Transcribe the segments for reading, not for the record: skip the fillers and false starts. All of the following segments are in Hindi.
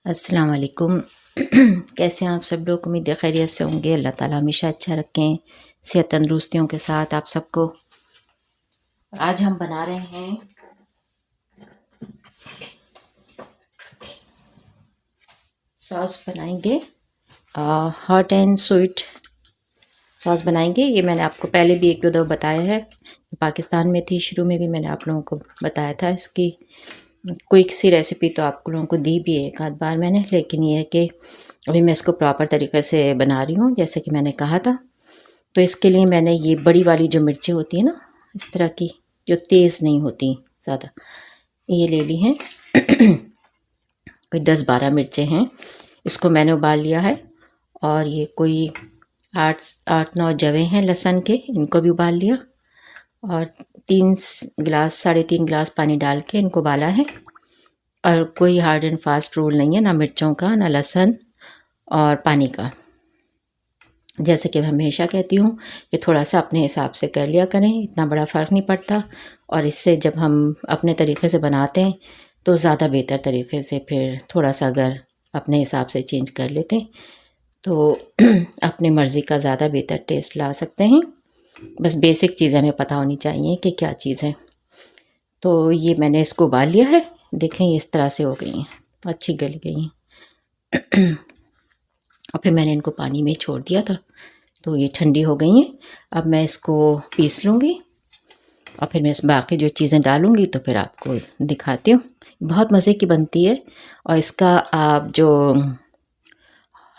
अस्सलाम वालेकुम। कैसे हैं आप सब लोग? उम्मीद है खैरियत से होंगे। अल्लाह ताला हमेशा अच्छा रखें, सेहत तंदुरुस्तियों के साथ आप सबको। आज हम बना रहे हैं सॉस बनाएंगे, हॉट एंड स्वीट सॉस बनाएंगे। ये मैंने आपको पहले भी एक दो दफ़ा बताया है। पाकिस्तान में थी शुरू में भी मैंने आप लोगों को बताया था। इसकी क्विक सी रेसिपी तो आप लोगों को दी भी है एक आध बार मैंने, लेकिन ये है कि अभी मैं इसको प्रॉपर तरीके से बना रही हूँ जैसे कि मैंने कहा था। तो इसके लिए मैंने ये बड़ी वाली जो मिर्चें होती हैं ना, इस तरह की जो तेज़ नहीं होती ज़्यादा, ये ले ली हैं। कोई 10-12 मिर्चें हैं। इसको मैंने उबाल लिया है। और ये कोई 8-9 जवे हैं लहसुन के, इनको भी उबाल लिया। और 3 गिलास 3.5 गिलास पानी डाल के इनको उबाला है। और कोई हार्ड एंड फास्ट रूल नहीं है, ना मिर्चों का ना लहसुन और पानी का। जैसे कि मैं हमेशा कहती हूँ कि थोड़ा सा अपने हिसाब से कर लिया करें, इतना बड़ा फ़र्क नहीं पड़ता। और इससे जब हम अपने तरीके से बनाते हैं तो ज़्यादा बेहतर तरीके से, फिर थोड़ा सा अगर अपने हिसाब से चेंज कर लेते हैं तो अपनी मर्ज़ी का ज़्यादा बेहतर टेस्ट ला सकते हैं। बस बेसिक चीज़ें हमें पता होनी चाहिए कि क्या चीज़ है। तो ये मैंने इसको उबाल लिया है। देखें ये इस तरह से हो गई हैं, अच्छी गल गई हैं। और फिर मैंने इनको पानी में छोड़ दिया था, तो ये ठंडी हो गई हैं। अब मैं इसको पीस लूँगी और फिर मैं इस बाकी जो चीज़ें डालूँगी तो फिर आपको दिखाती हूँ। बहुत मज़े की बनती है। और इसका आप जो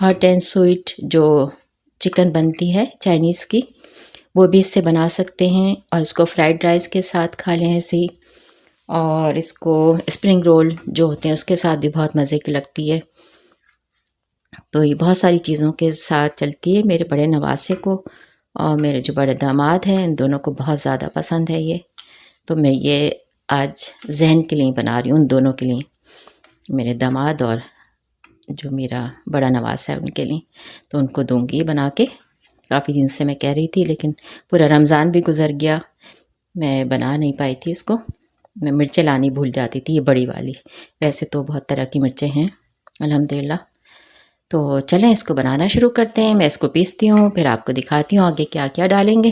हॉट एंड स्वीट जो चिकन बनती है चाइनीज़ की, वो भी इससे बना सकते हैं। और इसको फ्राइड राइस के साथ खा लें ऐसे ही। और इसको स्प्रिंग रोल जो होते हैं उसके साथ भी बहुत मज़े की लगती है। तो ये बहुत सारी चीज़ों के साथ चलती है। मेरे बड़े नवासे को और मेरे जो बड़े दामाद हैं इन दोनों को बहुत ज़्यादा पसंद है ये। तो मैं ये आज जहन के लिए बना रही हूँ, उन दोनों के लिए, मेरे दामाद और जो मेरा बड़ा नवासा है उनके लिए। तो उनको दूँगी ये बना के। काफ़ी दिन से मैं कह रही थी, लेकिन पूरा रमज़ान भी गुज़र गया, मैं बना नहीं पाई थी इसको। मैं मिर्चें लानी भूल जाती थी, ये बड़ी वाली। वैसे तो बहुत तरह की मिर्चें हैं अल्हम्दुलिल्लाह। तो चलें इसको बनाना शुरू करते हैं। मैं इसको पीसती हूँ, फिर आपको दिखाती हूँ आगे क्या क्या डालेंगे।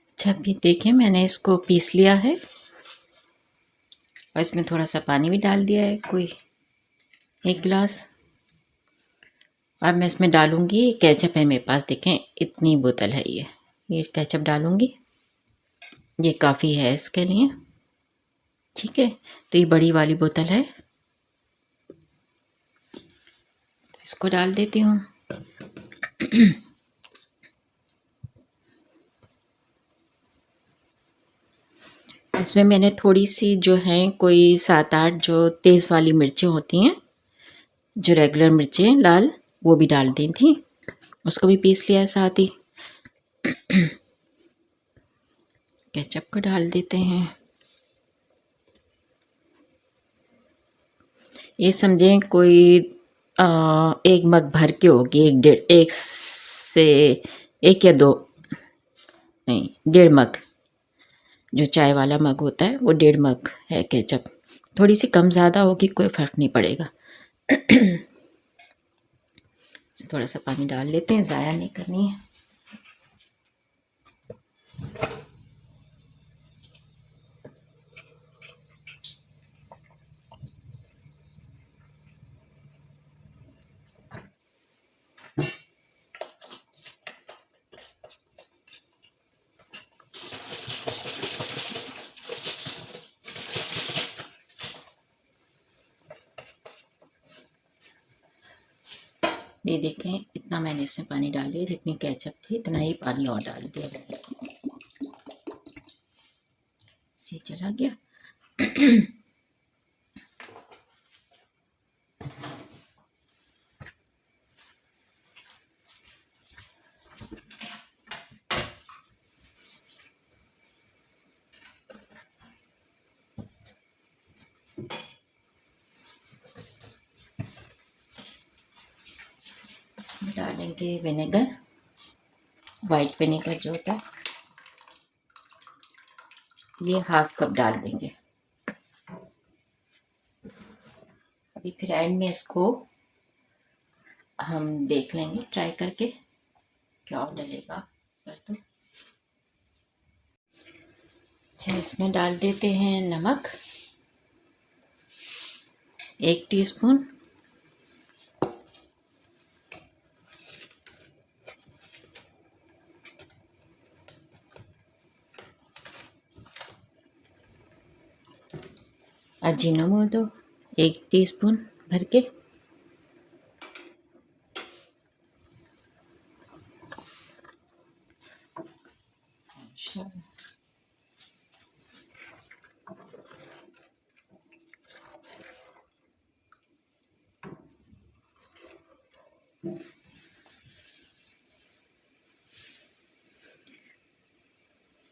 अच्छा, अभी देखें मैंने इसको पीस लिया है और इसमें थोड़ा सा पानी भी डाल दिया है, कोई 1 गिलास। और मैं इसमें डालूँगी केचप है मेरे पास, देखें इतनी बोतल है ये केचप डालूँगी। ये काफ़ी है इसके लिए, ठीक है। तो ये बड़ी वाली बोतल है, तो इसको डाल देती हूँ। इसमें मैंने थोड़ी सी जो हैं कोई 7-8 जो तेज़ वाली मिर्चें होती हैं, जो रेगुलर मिर्चें लाल, वो भी डाल दी थी। उसको भी पीस लिया है साथ ही। केचप को डाल देते हैं। ये समझें कोई 1 मग भर के होगी, 1 या 2, नहीं 1.5 मग। जो चाय वाला मग होता है वो 1.5 मग है केचप। थोड़ी सी कम ज़्यादा होगी, कोई फ़र्क नहीं पड़ेगा। थोड़ा सा पानी डाल लेते हैं, ज़ाया नहीं करनी है। ये देखें इतना मैंने इसमें पानी डाल दिया, जितनी केचप थी इतना ही पानी और डाल दिया मैंने इसमें। से चला गया। इसमें डालेंगे विनेगर, वाइट विनेगर जो होता है, ये ½ कप डाल देंगे। अभी फिर एंड में इसको हम देख लेंगे ट्राई करके क्या और डलेगा। तो अच्छा, इसमें डाल देते हैं नमक 1 टीस्पून, अजीनोमोटो 1 टीस्पून भर के,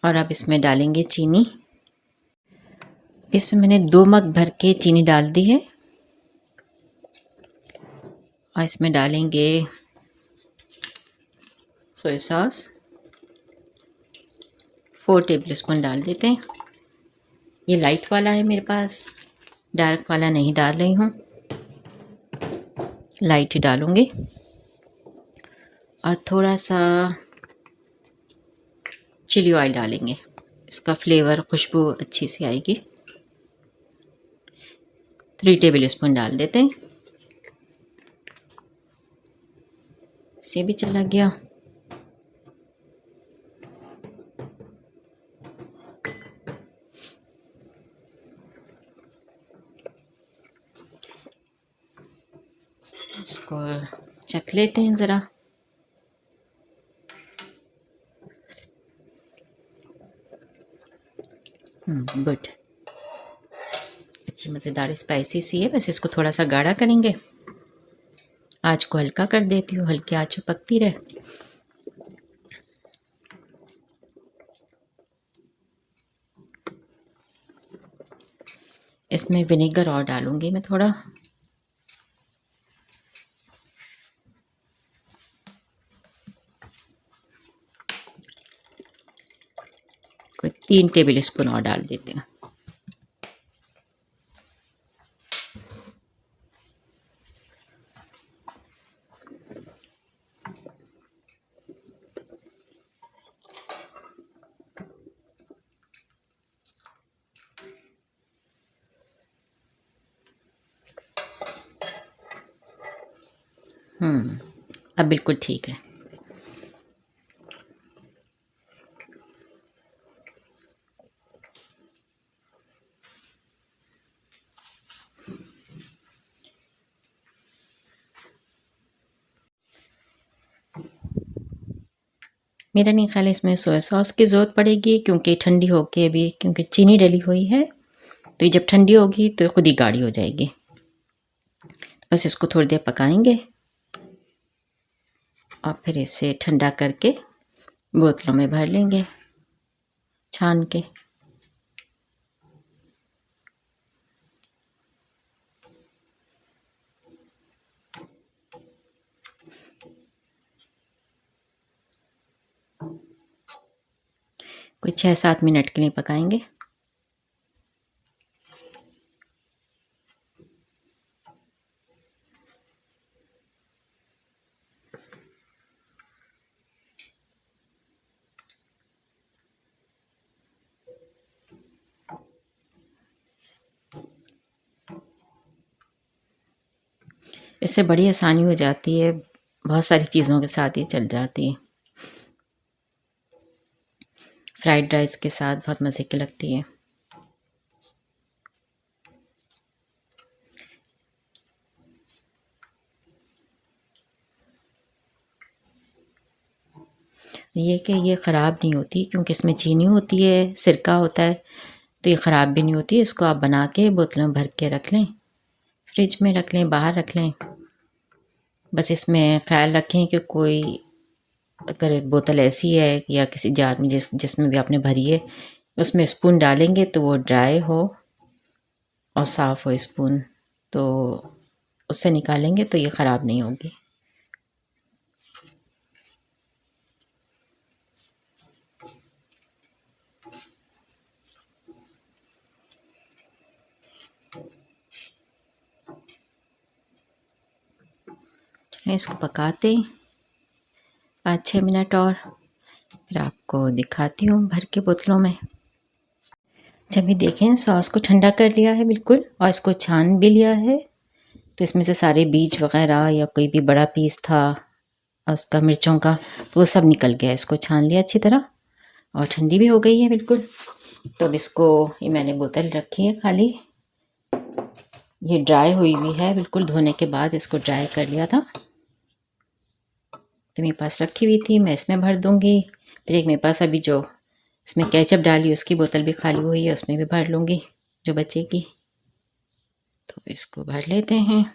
और अब इसमें डालेंगे चीनी। इसमें मैंने 2 मग भर के चीनी डाल दी है और इसमें डालेंगे सोया सॉस 4 टेबलस्पून डाल देते हैं। ये लाइट वाला है मेरे पास, डार्क वाला नहीं डाल रही हूँ, लाइट ही डालूँगी। और थोड़ा सा चिली ऑयल डालेंगे, इसका फ्लेवर खुशबू अच्छी सी आएगी। 3 टेबलस्पून डाल देते हैं, इससे भी चला गया। इसको चख लेते हैं ज़रा। गुड, अच्छी मज़ेदार स्पाइसी सी है। बस इसको थोड़ा सा गाढ़ा करेंगे। आँच को हल्का कर देती हूँ, हल्की आँच पे पकती रहे। इसमें विनेगर और डालूँगी मैं थोड़ा, कोई 3 टेबलस्पून और डाल देते हैं। अब बिल्कुल ठीक है। मेरा नहीं ख्याल है इसमें सोया सॉस की ज़रूरत पड़ेगी, क्योंकि ठंडी होके अभी, क्योंकि चीनी डली हुई है, तो ये जब ठंडी होगी तो खुद ही गाढ़ी हो जाएगी। बस इसको थोड़ी देर पकाएंगे और फिर इसे ठंडा करके बोतलों में भर लेंगे छान के। कोई 6-7 मिनट के लिए पकाएंगे। इससे बड़ी आसानी हो जाती है, बहुत सारी चीज़ों के साथ ये चल जाती है। फ्राइड राइस के साथ बहुत मज़े की लगती है। ये कि ये ख़राब नहीं होती, क्योंकि इसमें चीनी होती है, सिरका होता है, तो ये ख़राब भी नहीं होती। इसको आप बना के बोतलों में भर के रख लें, फ्रिज में रख लें, बाहर रख लें। बस इसमें ख़्याल रखें कि कोई अगर बोतल ऐसी है या किसी जार में जिसमें भी आपने भरी है, उसमें स्पून डालेंगे तो वो ड्राई हो और साफ़ हो स्पून, तो उससे निकालेंगे तो ये ख़राब नहीं होगी। हैं इसको पकाते 5-6 मिनट और फिर आपको दिखाती हूँ भर के बोतलों में। जब भी देखें सॉस को ठंडा कर लिया है बिल्कुल और इसको छान भी लिया है, तो इसमें से सारे बीज वगैरह या कोई भी बड़ा पीस था उसका मिर्चों का, तो वो सब निकल गया। इसको छान लिया अच्छी तरह और ठंडी भी हो गई है बिल्कुल। तो अब इसको ये मैंने बोतल रखी है खाली, ये ड्राई हुई हुई है बिल्कुल, धोने के बाद इसको ड्राई कर लिया था, तो मेरे पास रखी हुई थी, मैं इसमें भर दूँगी। फिर एक मेरे पास अभी जो इसमें केचप डाली उसकी बोतल भी खाली हुई है, उसमें भी भर लूँगी जो बचेगी। तो इसको भर लेते हैं।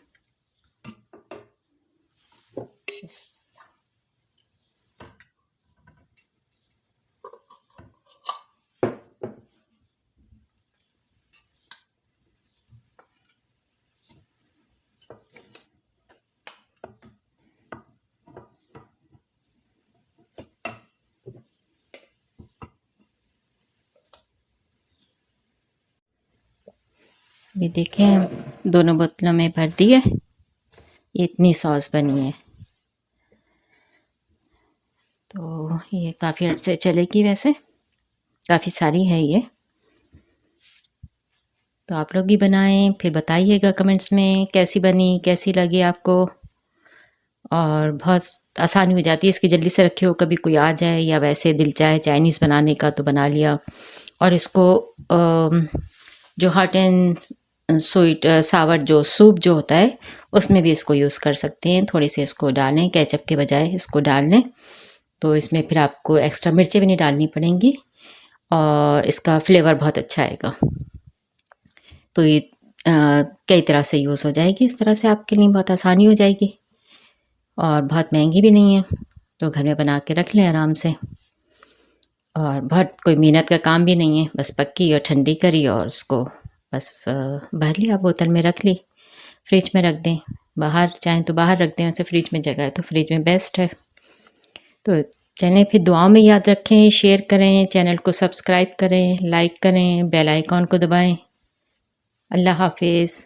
अभी देखें दोनों बोतलों में भर दी है, ये इतनी सॉस बनी है। तो ये काफ़ी अर्से से चलेगी, वैसे काफ़ी सारी है ये। तो आप लोग भी बनाएं, फिर बताइएगा कमेंट्स में कैसी बनी, कैसी लगी आपको। और बहुत आसानी हो जाती है इसकी, जल्दी से रखे हो, कभी कोई आ जाए या वैसे दिल चाहे चाइनीज़ बनाने का तो बना लिया। और इसको जो हॉट एंड स्वीट सावर जो सूप जो होता है उसमें भी इसको यूज़ कर सकते हैं। थोड़ी सी इसको डालें, केचप के बजाय इसको डाल लें, तो इसमें फिर आपको एक्स्ट्रा मिर्चें भी नहीं डालनी पड़ेंगी और इसका फ्लेवर बहुत अच्छा आएगा। तो ये कई तरह से यूज़ हो जाएगी, इस तरह से आपके लिए बहुत आसानी हो जाएगी और बहुत महंगी भी नहीं है। तो घर में बना के रख लें आराम से, और बहुत कोई मेहनत का काम भी नहीं है, बस पक्की और ठंडी करी और उसको बस भर लिया, बोतल में रख ली, फ्रिज में रख दें। बाहर चाहें तो बाहर रख दें, वैसे फ्रिज में जगह है तो फ्रिज में बेस्ट है। तो चलें फिर दुआओं में याद रखें, शेयर करें, चैनल को सब्सक्राइब करें, लाइक करें, बेल आइकॉन को दबाएं। अल्लाह हाफिज़।